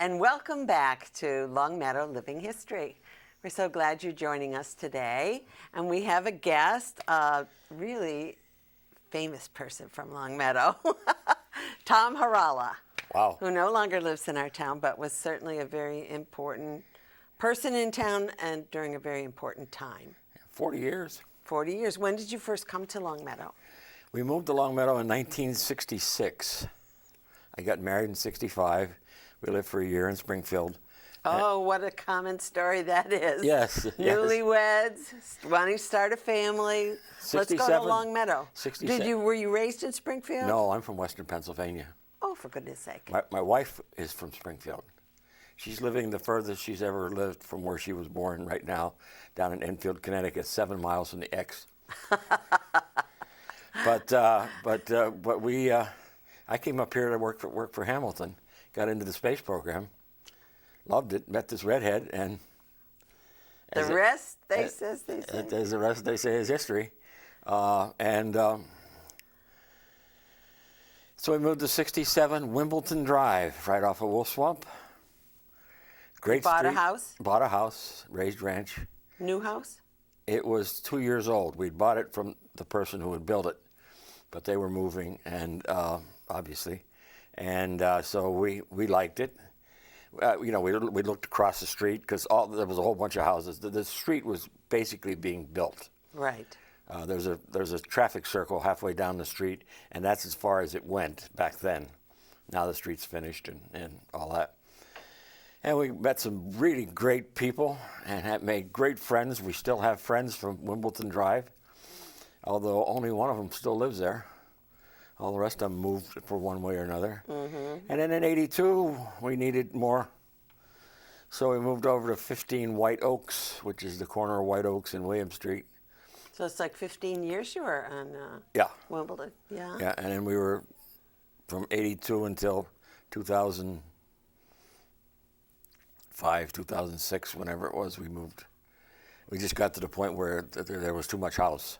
and welcome back to Longmeadow Living History. We're so glad you're joining us today, and we have a guest, a really famous person from Longmeadow, Tom Herrala, Wow. who no longer lives in our town, but was certainly a very important person in town and during a very important time. 40 years. 40 years. When did you first come to Longmeadow? We moved to Longmeadow in 1966. I got married in 65. We lived for a year in Springfield. Oh, what a common story that is. Yes. Newlyweds, wanting to start a family. Let's go to Longmeadow. 67. Were you raised in Springfield? No, I'm from Western Pennsylvania. Oh, for goodness sake. My wife is from Springfield. She's living the furthest she's ever lived from where she was born right now, down in Enfield, Connecticut, 7 miles from the X. But we, I came up here to work for Hamilton, got into the space program, loved it, met this redhead, and the rest, they say. As the rest, they say, is history. So we moved to 67 Wimbledon Drive, right off of Wolf Swamp. Great Bought street. a house? Bought a house, raised ranch. New house? It was 2 years old. We'd bought it from the person who had built it, but they were moving, and obviously, and so we liked it. We looked across the street because there was a whole bunch of houses. The street was basically being built. Right. There's a traffic circle halfway down the street, and that's as far as it went back then. Now the street's finished and all that. And we met some really great people and have made great friends. We still have friends from Wimbledon Drive, although only one of them still lives there. All the rest of them moved for one way or another. Mm-hmm. And then in '82, we needed more. So we moved over to 15 White Oaks, which is the corner of White Oaks and William Street. So it's like 15 years you were on Wimbledon. Yeah. Yeah, and then we were from '82 until 2005, 2006, whenever it was, we moved. We just got to the point where there was too much house.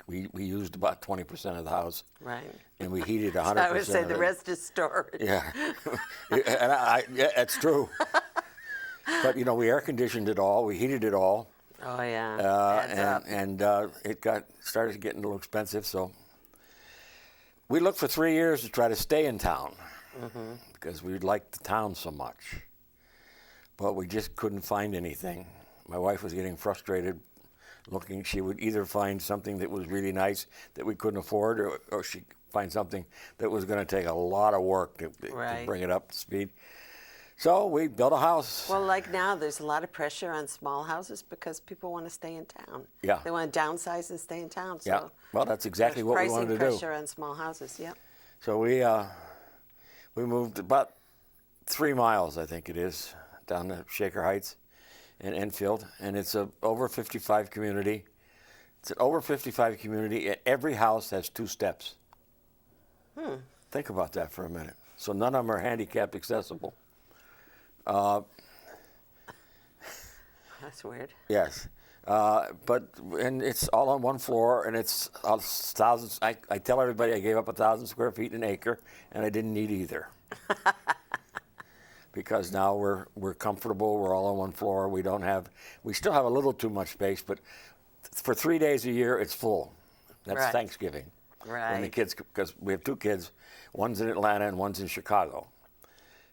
We used about 20% of the house. Right. And we heated 100%. I would say the rest is storage. Yeah. That's true. But, we air conditioned it all. We heated it all. Oh, yeah. It started getting a little expensive, so we looked for 3 years to try to stay in town because we liked the town so much. But we just couldn't find anything. My wife was getting frustrated looking. She would either find something that was really nice that we couldn't afford, or she'd find something that was going to take a lot of work to bring it up to speed. So we built a house. Well, like now, there's a lot of pressure on small houses because people want to stay in town. Yeah. They want to downsize and stay in town. So yeah. Well, that's exactly what we wanted to do. Pricing pressure on small houses, yeah. So we moved about 3 miles, I think it is, down to Shaker Heights in Enfield, and it's a over 55 community. It's an over 55 community, and every house has 2 steps. Think about that for a minute. So none of them are handicap accessible. That's weird. Yes. And it's all on one floor, and it's thousands. I tell everybody I gave up 1,000 square feet an acre, and I didn't need either. Because now we're comfortable. We're all on one floor. We still have a little too much space, but for 3 days a year, it's full. That's right. Thanksgiving. Right. And the kids, because we have 2 kids, one's in Atlanta and one's in Chicago.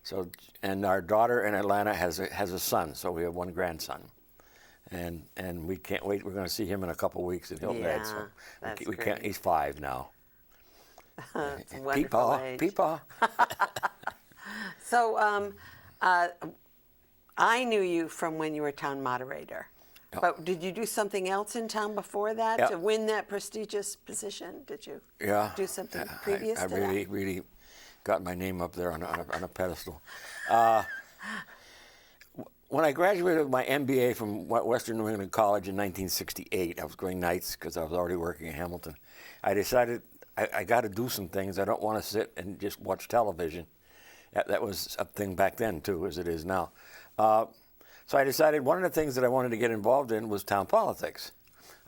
So, and our daughter in Atlanta has a son, so we have 1 grandson. And we can't wait. We're going to see him in a couple weeks at Hilton Head. So that's we great. can't. He's 5 now. It's a wonderful age. Peepaw. So I knew you from when you were town moderator. Yep. But did you do something else in town before that to win that prestigious position? Did you do something previous to that? I really got my name up there on a pedestal. When I graduated with my MBA from Western New England College in 1968, I was going nights because I was already working in Hamilton. I decided I got to do some things. I don't want to sit and just watch television. That was a thing back then, too, as it is now. So I decided one of the things that I wanted to get involved in was town politics.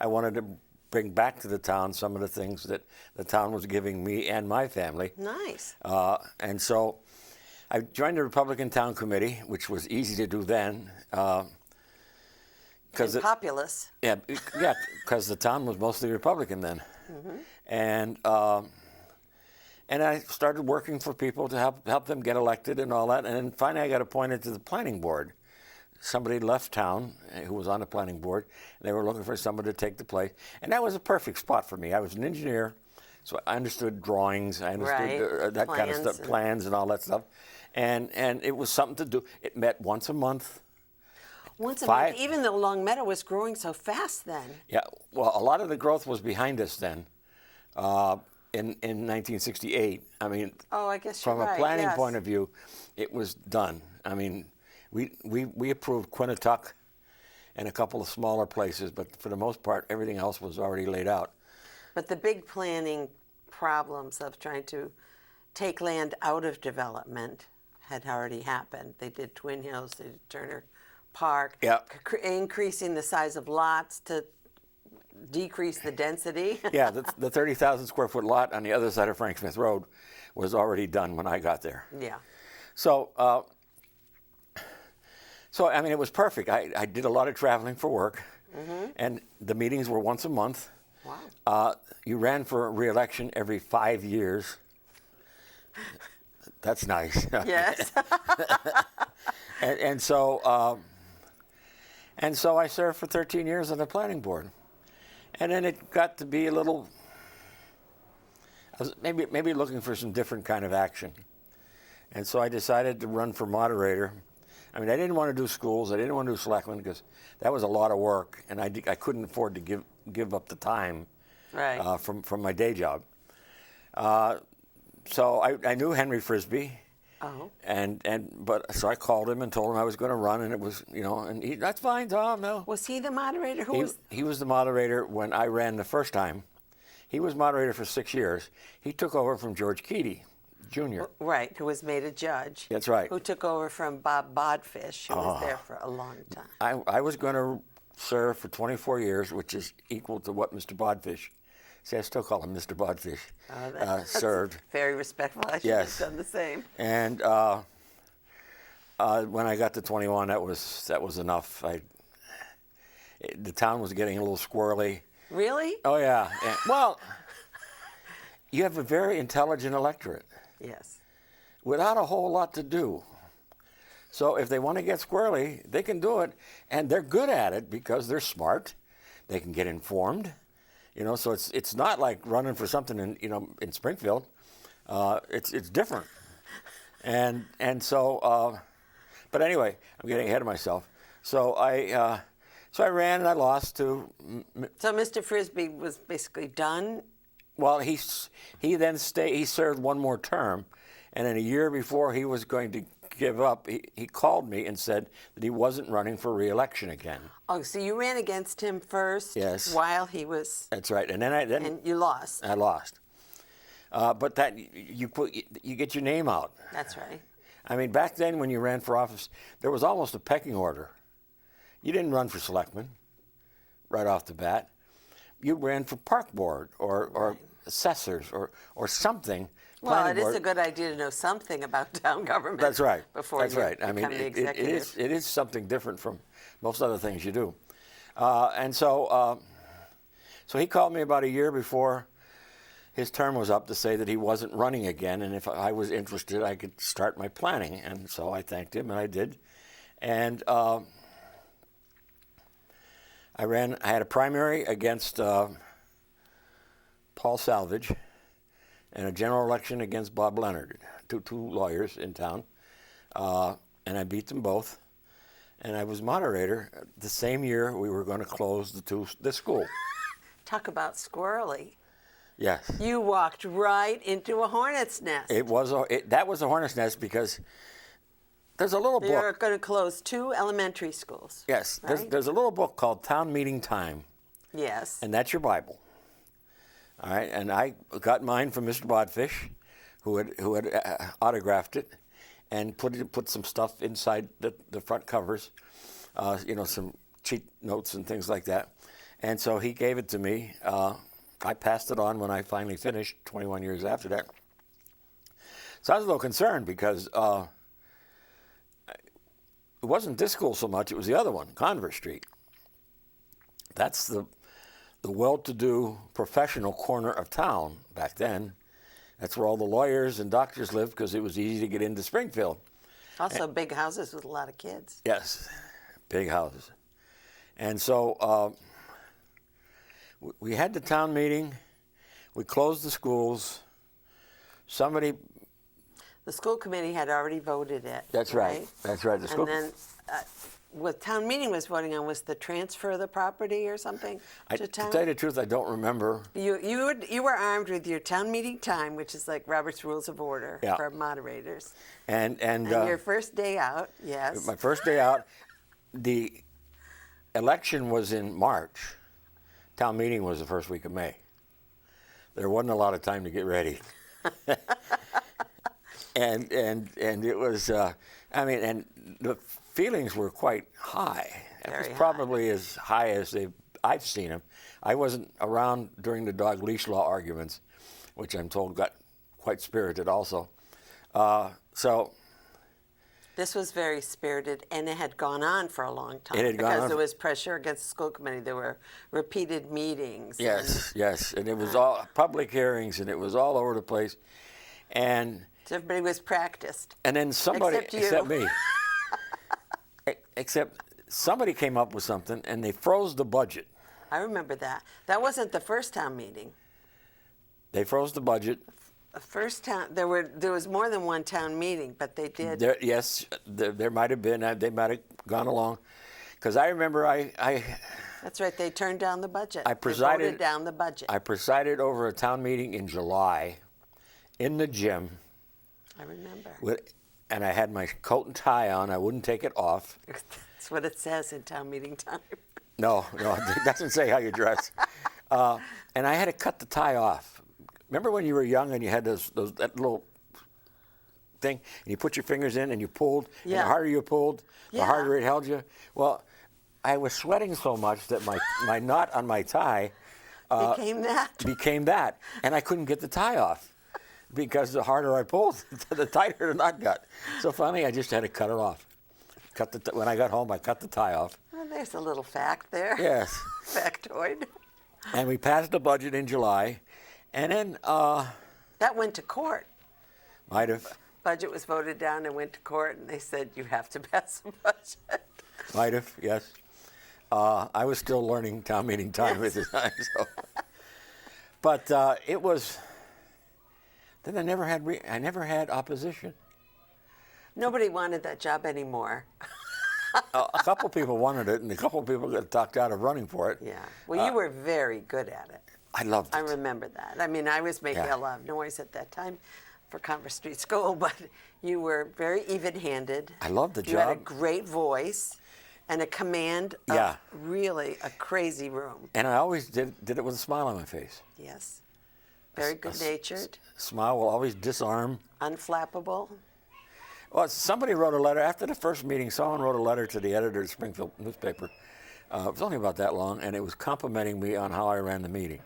I wanted to bring back to the town some of the things that the town was giving me and my family. Nice. And so I joined the Republican Town Committee, which was easy to do then. And populous. Yeah, because the town was mostly Republican then. And I started working for people to help them get elected and all that. And then finally I got appointed to the planning board. Somebody left town who was on the planning board, and they were looking for somebody to take the place. And that was a perfect spot for me. I was an engineer, so I understood drawings, I understood that kind of stuff, plans and all that stuff. And it was something to do. It met once a month. Once a month, even though Long Meadow was growing so fast then. Yeah, well, a lot of the growth was behind us then. In 1968, I mean, I guess from you're right, a planning yes. point of view, it was done. I mean, we approved Quinnipiac and a couple of smaller places, but for the most part, everything else was already laid out. But the big planning problems of trying to take land out of development had already happened. They did Twin Hills, they did Turner Park, increasing the size of lots to decrease the density. Yeah, the 30,000 square foot lot on the other side of Frank Smith Road was already done when I got there. Yeah. So I mean, it was perfect. I did a lot of traveling for work, and the meetings were once a month. Wow. You ran for re-election every 5 years. That's nice. Yes. and so I served for 13 years on the planning board. And then it got to be a little, I was maybe looking for some different kind of action. And so I decided to run for moderator. I mean, I didn't want to do schools. I didn't want to do selectmen because that was a lot of work, and I couldn't afford to give up the time from my day job. So I knew Henry Frisbee. Oh. But so I called him and told him I was going to run, and it was, and that's fine, Tom. No. Was he the moderator? He was the moderator when I ran the first time. He was moderator for 6 years. He took over from George Keaty, Jr. Right, who was made a judge. That's right. Who took over from Bob Bodfish, who was there for a long time. I was going to serve for 24 years, which is equal to what Mr. Bodfish. See, I still call him Mr. Bodfish. That's served. Very respectful. I should have done the same. And when I got to 21, that was enough. The town was getting a little squirrely. Really? Oh yeah. Well, you have a very intelligent electorate. Yes. Without a whole lot to do. So if they want to get squirrely, they can do it, and they're good at it because they're smart. They can get informed. So it's not like running for something in Springfield. It's different. And so, but anyway, I'm getting ahead of myself. So I ran and I lost to. So Mr. Frisbee was basically done. Well, he then stayed. He served one more term, and then a year before he was going to give up, he called me and said that he wasn't running for re-election again. Oh, so you ran against him first? Yes. While he was. That's right, and then And you lost. I lost. But that you get your name out. That's right. I mean, back then when you ran for office, there was almost a pecking order. You didn't run for selectman right off the bat. You ran for park board or assessors or something. Well, it is a good idea to know something about town government. That's right. Before That's you right. I mean, become the executive. it is something different from most other things you do. And so he called me about a year before his term was up to say that he wasn't running again, and if I was interested, I could start my planning. And so I thanked him, and I did. And I had a primary against Paul Salvage and a general election against Bob Leonard, two lawyers in town. And I beat them both. And I was moderator the same year we were going to close the school. Talk about squirrely. Yes. You walked right into a hornet's nest. That was a hornet's nest because there's a little book. You're going to close 2 elementary schools. Yes. Right? There's a little book called Town Meeting Time. Yes. And that's your Bible. All right. And I got mine from Mr. Bodfish, who had autographed it, and put some stuff inside the front covers, some cheat notes and things like that. And so he gave it to me. I passed it on when I finally finished, 21 years after that. So I was a little concerned because it wasn't this school so much, it was the other one, Converse Street. That's the well-to-do professional corner of town back then. That's where all the lawyers and doctors lived because it was easy to get into Springfield. Also, big houses with a lot of kids. Yes, big houses. And so we had the town meeting. We closed the schools. The school committee had already voted it. That's right. That's right. The school. And then what town meeting was voting on was the transfer of the property or something to To town. tell you the truth, I don't remember. You were armed with your town meeting time, which is like Robert's Rules of Order Yeah. for moderators. And your first day out, yes. my first day out, the election was in March. Town meeting was the first week of May. There wasn't a lot of time to get ready. and it was, and the feelings were quite high. It was Very probably as high as I've seen them. I wasn't around during the dog leash law arguments, which I'm told got quite spirited also. So This was very spirited, and it had gone on for a long time. It had gone because on there was pressure against the school committee. There were repeated meetings. yes, and it was all public hearings, and it was all over the place. And So everybody was practiced. then somebody, Except you. me, except somebody came up with something, and they froze the budget. I remember that. That wasn't the first town meeting. They froze the budget. The first town, there was more than one town meeting, but they did. There might have been. They might have gone along, because I remember I That's right. They turned down the budget. I presided- They voted down the budget. I presided over a town meeting in July, in the gym, I remember. and I had my coat and tie on. I wouldn't take it off. That's what it says in town meeting time. No, it doesn't say how you dress. And I had to cut the tie off. Remember when you were young and you had that little thing, and you put your fingers in and you pulled, and Yeah. the harder you pulled, the Yeah. harder it held you? Well, I was sweating so much that my knot on my tie Became that. and I couldn't get the tie off because the harder I pulled, the tighter the knot got. So finally, I just had to cut it off. When I got home, I cut the tie off. Well, there's a little fact there. Yes. Factoid. And we passed the budget in July, and then That went to court. might have, Budget was voted down and went to court, and they said you have to pass the budget. yes. I was still learning town meeting time at the time, so. But it was. Then I never had opposition. Nobody wanted that job anymore. A couple people wanted it, and a couple people got talked out of running for it. Yeah. Well, you were very good at it. I loved it. I remember that. I mean, I was making Yeah. a lot of noise at that time for Converse Street School, but you were very even-handed. I loved the You had a job. great voice and a command of Yeah. really a crazy room. And I always did it with a smile on my face. Yes. Very good-natured, Smile will always disarm. unflappable. Well, somebody wrote a letter after the first meeting. Someone wrote a letter to the editor of the Springfield newspaper. It was only about that long, and it was complimenting me on how I ran the meeting.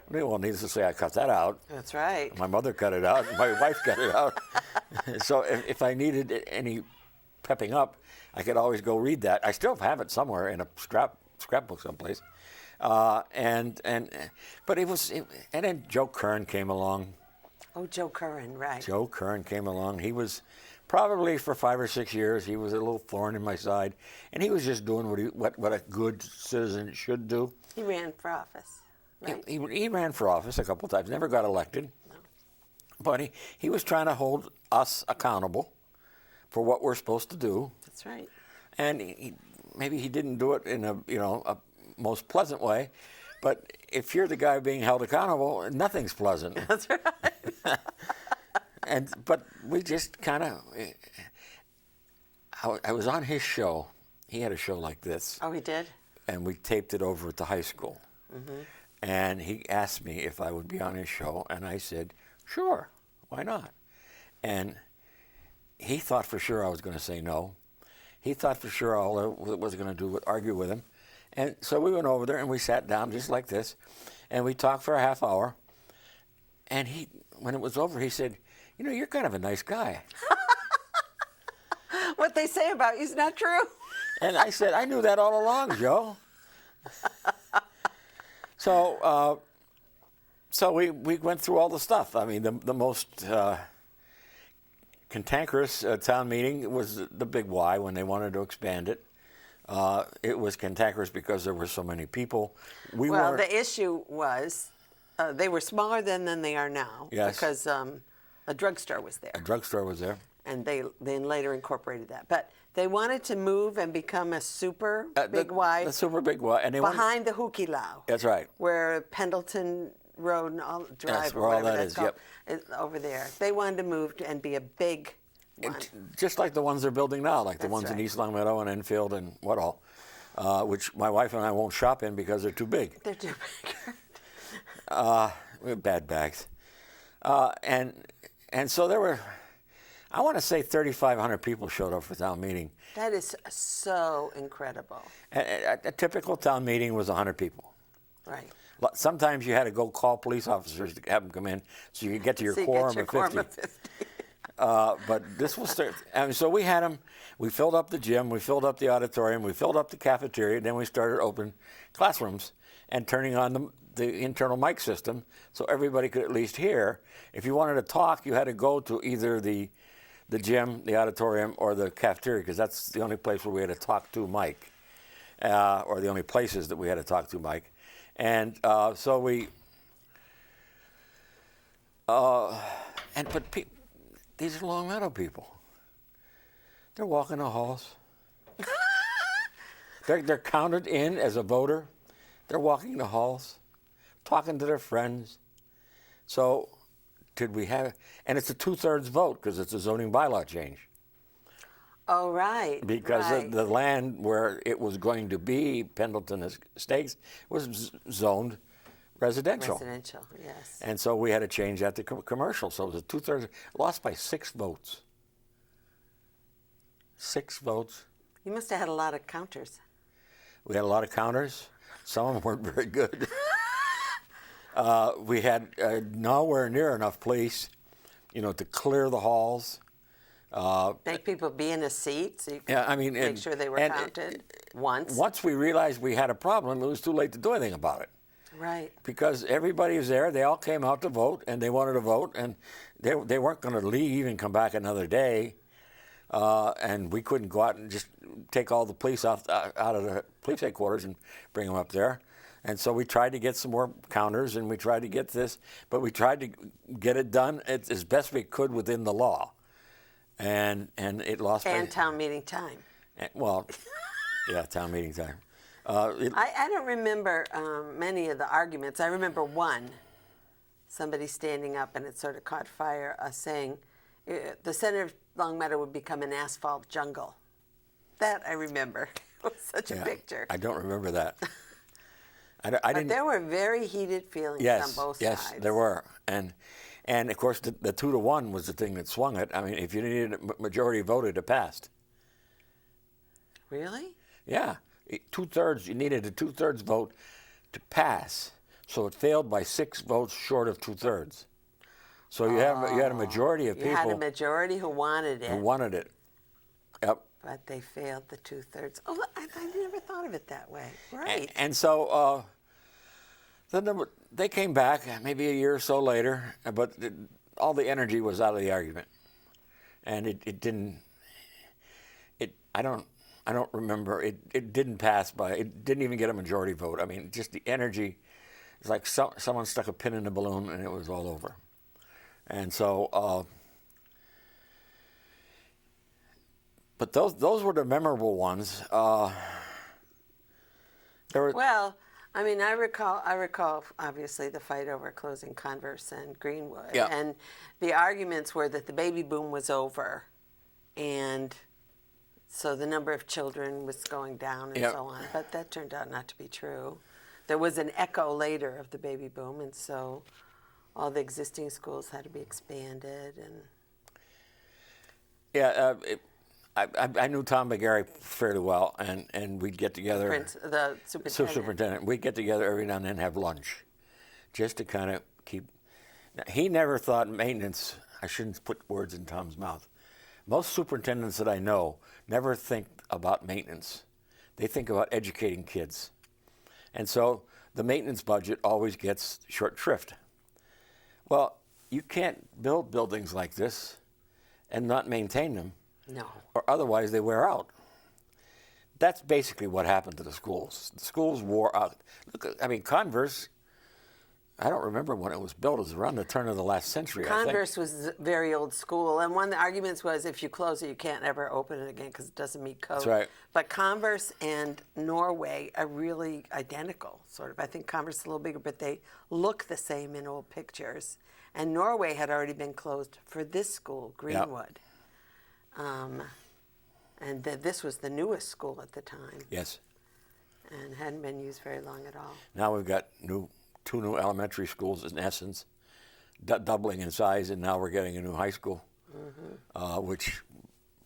Well, needless to say, I cut that out. That's right. My mother cut it out. My wife cut it out. So if I needed any pepping up, I could always go read that. I still have it somewhere in a scrapbook someplace. But it was, and then Joe Kern came along. Oh, Joe Curran, right. Joe Kern came along. He was probably for 5 or 6 years. He was a little thorn in my side, and he was just doing what a good citizen should do. He ran for office, right? He ran for office a couple of times. Never got elected, but he was trying to hold us accountable for what we're supposed to do. That's right. And maybe he didn't do it in a most pleasant way, but if you're the guy being held accountable, nothing's pleasant. That's right. But we just kind of. I was on his show. He had a show like this, Oh, he did? and we taped it over at the high school. Mm-hmm. And he asked me if I would be on his show, and I said, "Sure, why not?" And he thought for sure I was going to say no. He thought for sure all I was going to do was argue with him. And so we went over there and we sat down just like this, and we talked for a half hour. And when it was over, he said, "You know, you're kind of a nice guy." What they say about you is not true. And I said, I knew that all along, Joe. So we went through all the stuff. I mean, the most cantankerous town meeting was the Big Y when they wanted to expand it. It was cantankerous because there were so many people. Well, the issue was they were smaller then than they are now. Yes. Because a drugstore was there. A drugstore was there. And they then later incorporated that. But they wanted to move and become a super Big Y. The super Big Y. And they behind the Hukilau. That's right. Where Pendleton Road and all Drive, That's or where all whatever that that's is, called, is over there. They wanted to move and be a big one. Just like the ones they're building now, like the That's ones in right. East Longmeadow and Enfield and what all, which my wife and I won't shop in because they're too big. They're too big. We have bad bags. And so there were, I want to say 3,500 people showed up for town meeting. That is so incredible. A typical town meeting was 100 people. Right. Sometimes you had to go call police officers to have them come in so you could get to your quorum of 50. But this was, so we had them, we filled up the gym, we filled up the auditorium, we filled up the cafeteria, then we started open classrooms and turning on the internal mic system so everybody could at least hear. If you wanted to talk, you had to go to either the gym, the auditorium, or the cafeteria, because that's the only place where we had to talk to Mike, or the only places that we had to talk to Mike. And so we, these are Longmeadow people. They're walking the halls. They're counted in as a voter. They're walking the halls, talking to their friends. So did we have, and it's a 2/3 vote because it's a zoning bylaw change. Oh, right. Because right. the land where it was going to be, Pendleton Estates, was zoned residential. Residential, yes. And so we had to change that to commercial. So it was a 2/3, lost by 6 votes. 6 votes. You must have had a lot of counters. We had a lot of counters. Some of them weren't very good. We had nowhere near enough police, to clear the halls. Make people be in a seat so you can make sure they were counted once. Once we realized we had a problem, it was too late to do anything about it. Right. Because everybody was there, they all came out to vote, and they wanted to vote, and they weren't going to leave and come back another day. And we couldn't go out and just take all the police out of the police headquarters and bring them up there. And so we tried to get some more counters, and we tried to get this, but we tried to get it done as best we could within the law. And it lost. And town meeting time. Well, yeah, town meeting time. I don't remember many of the arguments. I remember one, somebody standing up, and it sort of caught fire, saying the center of Longmeadow would become an asphalt jungle. That I remember. It was such a picture. I don't remember that. But there were very heated feelings on both sides. Yes, there were. And of course, the 2-1 was the thing that swung it. I mean, if you needed a majority voted, it passed. Really? Yeah. 2/3, you needed a 2/3 vote to pass. So it failed by 6 votes short of 2/3. So you had a majority of people. You had a majority who wanted it. Who wanted it. Yep. But they failed the 2/3. Oh, I never thought of it that way. Right. And so they came back maybe a year or so later, but all the energy was out of the argument, and it didn't. I don't remember. It didn't pass by. It didn't even get a majority vote. I mean, just the energy. It's like someone stuck a pin in the balloon, and it was all over. And so. But those were the memorable ones. Well, I mean, I recall obviously the fight over closing Converse and Greenwood, and the arguments were that the baby boom was over, and so the number of children was going down and so on. But that turned out not to be true. There was an echo later of the baby boom, and so all the existing schools had to be expanded. And I knew Tom McGarry fairly well, and we'd get together. The superintendent. We'd get together every now and then and have lunch, just to kind of keep. Now, he never thought maintenance. I shouldn't put words in Tom's mouth, Most superintendents that I know never think about maintenance. They think about educating kids. And so the maintenance budget always gets short shrift. Well, you can't build buildings like this and not maintain them, No. or otherwise they wear out. That's basically what happened to the schools. The schools wore out. Look, I mean, Converse, I don't remember when it was built. It was around the turn of the last century, I think. Converse was a very old school, and one of the arguments was if you close it, you can't ever open it again because it doesn't meet code. That's right. But Converse and Norway are really identical, sort of. I think Converse is a little bigger, but they look the same in old pictures. And Norway had already been closed for this school, Greenwood. And this was the newest school at the time. Yes. And hadn't been used very long at all. Now we've got two new elementary schools, in essence, doubling in size, and now we're getting a new high school, which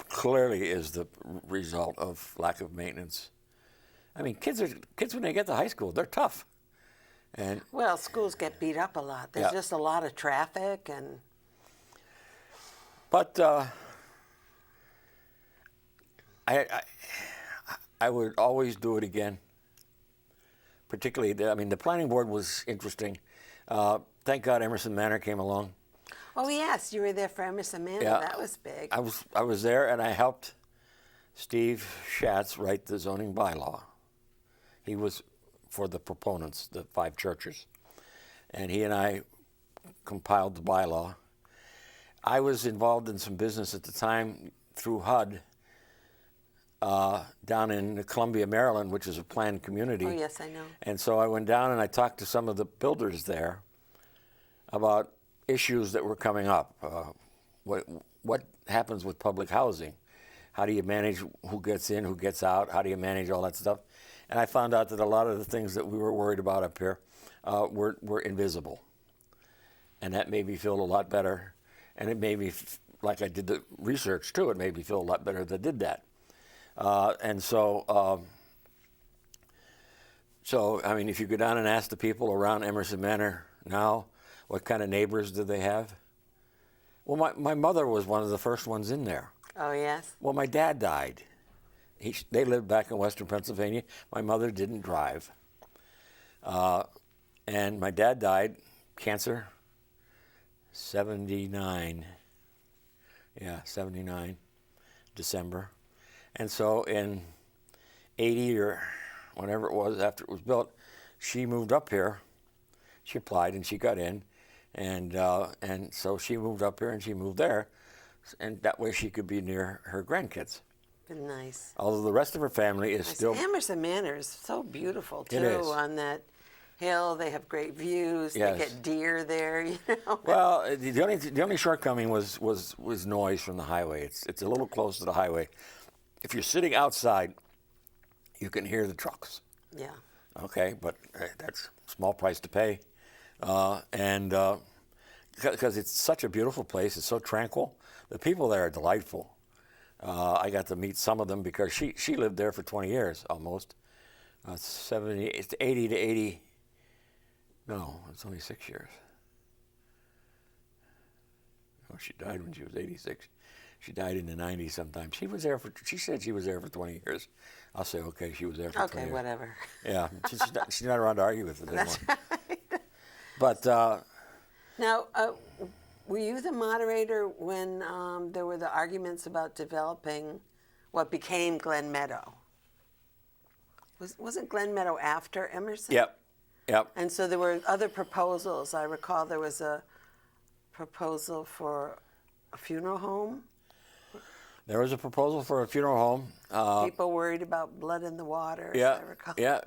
clearly is the result of lack of maintenance. I mean, kids when they get to high school, they're tough. And well, schools get beat up a lot. There's just a lot of traffic and. But I would always do it again. Particularly, the planning board was interesting. Thank God Emerson Manor came along. Oh yes, you were there for Emerson Manor. Yeah, that was big. I was there, and I helped Steve Schatz write the zoning bylaw. He was for the proponents, the 5 churches, and he and I compiled the bylaw. I was involved in some business at the time through HUD down in Columbia, Maryland, which is a planned community. Oh yes, I know. And so I went down and I talked to some of the builders there about issues that were coming up. What happens with public housing? How do you manage who gets in, who gets out? How do you manage all that stuff? And I found out that a lot of the things that we were worried about up here were invisible. And that made me feel a lot better. And it made me, like I did the research too, it made me feel a lot better that I did that. So I mean, if you go down and ask the people around Emerson Manor now, what kind of neighbors do they have? Well, my mother was one of the first ones in there. Oh yes. Well, my dad died. They lived back in Western Pennsylvania. My mother didn't drive. And my dad died, cancer, 79. Yeah, 79, December. And so in 80 or whenever it was after it was built, she moved up here. She applied and she got in. And so she moved up here and she moved there. And that way she could be near her grandkids. Been nice. Although the rest of her family is still... Emerson Manor is so beautiful, too. It is. On that hill, they have great views. Yes. They get deer there, you know. Well, the only shortcoming was noise from the highway. It's a little close to the highway. If you're sitting outside, you can hear the trucks. Yeah. Okay, but that's a small price to pay. Because it's such a beautiful place, it's so tranquil. The people there are delightful. I got to meet some of them because she lived there for 20 years almost. 70, it's 80 to 80. No, it's only 6 years. Oh, she died when she was 86. She died in the 90s sometime. She said she was there for 20 years. I'll say, okay, she was there for 20 years. Okay, whatever. Yeah, she's not around to argue with it anymore. That's right. But Now, were you the moderator when there were the arguments about developing what became Glen Meadow? Wasn't Glen Meadow after Emerson? Yep. And so there were other proposals. I recall there was a proposal for a funeral home. There was a proposal for a funeral home. People worried about blood in the water, as Yeah, I recall. yeah.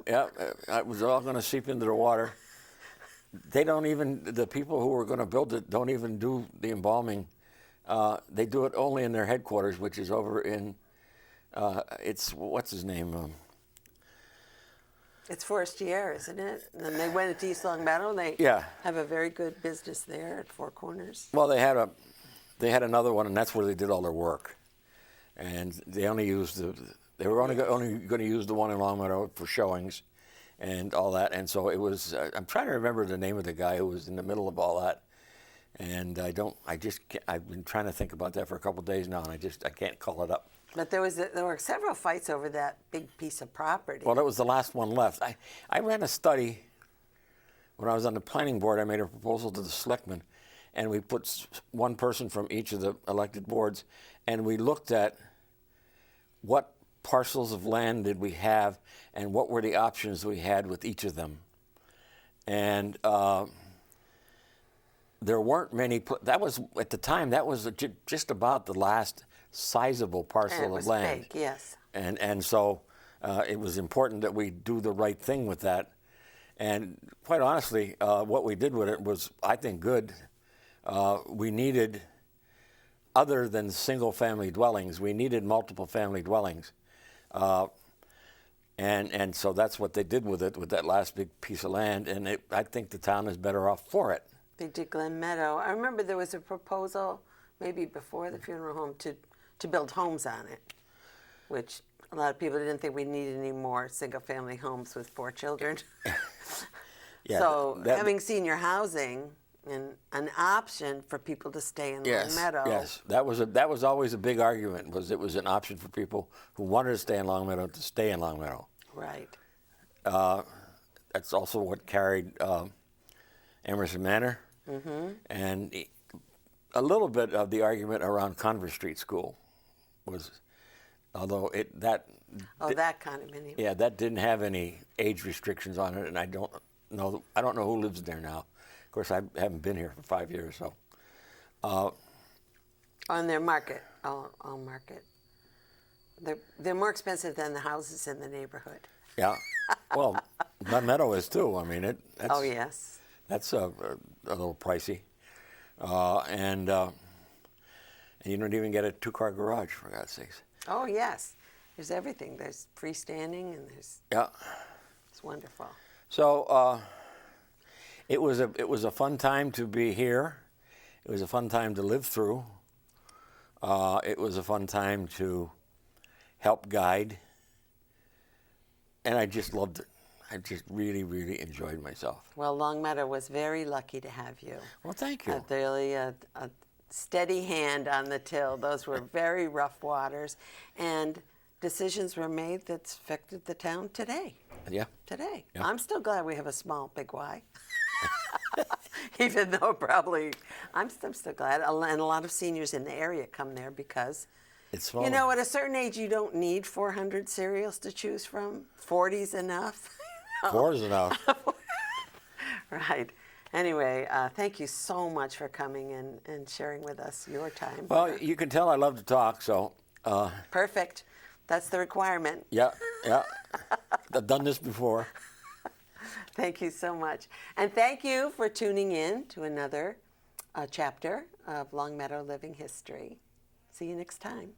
It was all going to seep into the water. The people who were going to build it don't even do the embalming. They do it only in their headquarters, which is over in, what's his name? It's Forestier, isn't it? And they went to East Long Meadow, and they have a very good business there at Four Corners. Well, they had another one, and that's where they did all their work. And they only used they were only going to use the one in Long Meadow for showings and all that. And so it was, I'm trying to remember the name of the guy who was in the middle of all that. And I've been trying to think about that for a couple of days now, and I can't call it up. But there were several fights over that big piece of property. Well, that was the last one left. I ran a study when I was on the planning board. I made a proposal to the selectmen, and we put one person from each of the elected boards, and we looked at what parcels of land did we have and what were the options we had with each of them. And there weren't many. That was, at the time, that was just about the last sizable parcel of land. Big, yes. And so it was important that we do the right thing with that. And quite honestly, what we did with it was, I think, good. We needed, other than single-family dwellings, we needed multiple family dwellings. And so that's what they did with it, with that last big piece of land. And I think the town is better off for it. They did Glen Meadow. I remember there was a proposal, maybe before the funeral home, to build homes on it, which a lot of people didn't think we needed any more single-family homes with 4 children. Yeah, so having senior housing and an option for people to stay in Long Meadow. Yes, that was always a big argument. It was an option for people who wanted to stay in Long Meadow to stay in Long Meadow. Right. That's also what carried Emerson Manor, and a little bit of the argument around Converse Street School was, although that condominium. Yeah, that didn't have any age restrictions on it, and I don't know who lives there now. Of course, I haven't been here for 5 years, so. On their market, all market. They're more expensive than the houses in the neighborhood. Yeah, well, Glen Meadow is too. I mean, that's. Oh yes. That's a little pricey, and you don't even get a 2-car garage, for God's sakes. Oh yes, there's everything. There's freestanding, and there's. Yeah. It's wonderful. So it was a fun time to be here. It was a fun time to live through. It was a fun time to help guide, and I just loved it. I just really, really enjoyed myself. Well, Long Meadow was very lucky to have you. Well, thank you. A steady hand on the till. Those were very rough waters, and decisions were made that's affected the town today. Yeah. Today. Yeah. I'm still glad we have a small Big Y. Even though probably, I'm still glad. And a lot of seniors in the area come there because, it's smaller. You know, at a certain age, you don't need 400 cereals to choose from. 40's enough. 4 is enough. Right. Anyway, thank you so much for coming and sharing with us your time. Well, you can tell I love to talk, so. Perfect. That's the requirement. Yeah. I've done this before. Thank you so much. And thank you for tuning in to another chapter of Long Meadow Living History. See you next time.